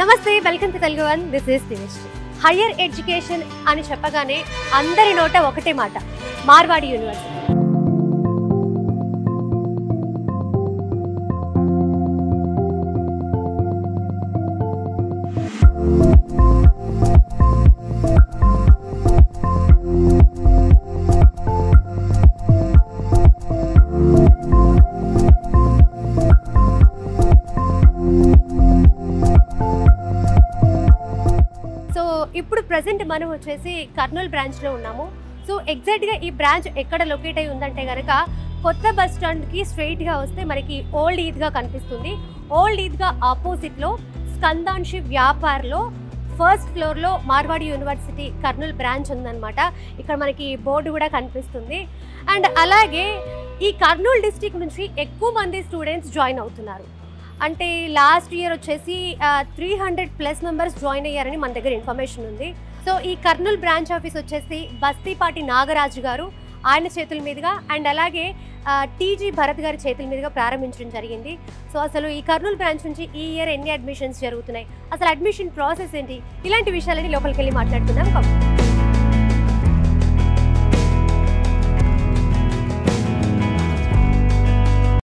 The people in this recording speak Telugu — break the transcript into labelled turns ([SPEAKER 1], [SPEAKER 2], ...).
[SPEAKER 1] నమస్తే, welcome to Telugu one. This is Dinesh. Higher education అని చెప్పగానే అందరి నోట ఒకటే మాట, మార్వాడి యూనివర్సిటీ. ఇప్పుడు ప్రెసెంట్ మనం వచ్చేసి కర్నూలు బ్రాంచ్లో ఉన్నాము. సో ఎగ్జాక్ట్గా ఈ బ్రాంచ్ ఎక్కడ లొకేట్ అయి ఉందంటే కనుక కొత్త బస్ స్టాండ్కి స్ట్రైట్గా వస్తే మనకి ఓల్డ్ ఈద్గా కనిపిస్తుంది. ఓల్డ్ ఈద్గా ఆపోజిట్లో స్కందాంశి వ్యాపార్లో ఫస్ట్ ఫ్లోర్లో మార్వాడి యూనివర్సిటీ కర్నూలు బ్రాంచ్ ఉందన్నమాట. ఇక్కడ మనకి బోర్డు కూడా కనిపిస్తుంది. అండ్ అలాగే ఈ కర్నూలు డిస్టిక్ నుంచి ఎక్కువ మంది స్టూడెంట్స్ జాయిన్ అవుతున్నారు. అంటే లాస్ట్ ఇయర్ వచ్చేసి 300+ మెంబర్స్ జాయిన్ అయ్యారని మన దగ్గర ఇన్ఫర్మేషన్ ఉంది. సో ఈ కర్నూలు బ్రాంచ్ ఆఫీస్ వచ్చేసి బస్తీపాటి నాగరాజు గారు ఆయన చేతుల మీదుగా అండ్ అలాగే టీజీ భరత్ గారి చేతుల మీదుగా ప్రారంభించడం జరిగింది. సో అసలు ఈ కర్నూలు బ్రాంచ్ నుంచి ఈ ఇయర్ ఎన్ని అడ్మిషన్స్ జరుగుతున్నాయి, అసలు అడ్మిషన్ ప్రాసెస్ ఏంటి, ఇలాంటి విషయాలని లోపలికి వెళ్ళి మాట్లాడుకుందాం.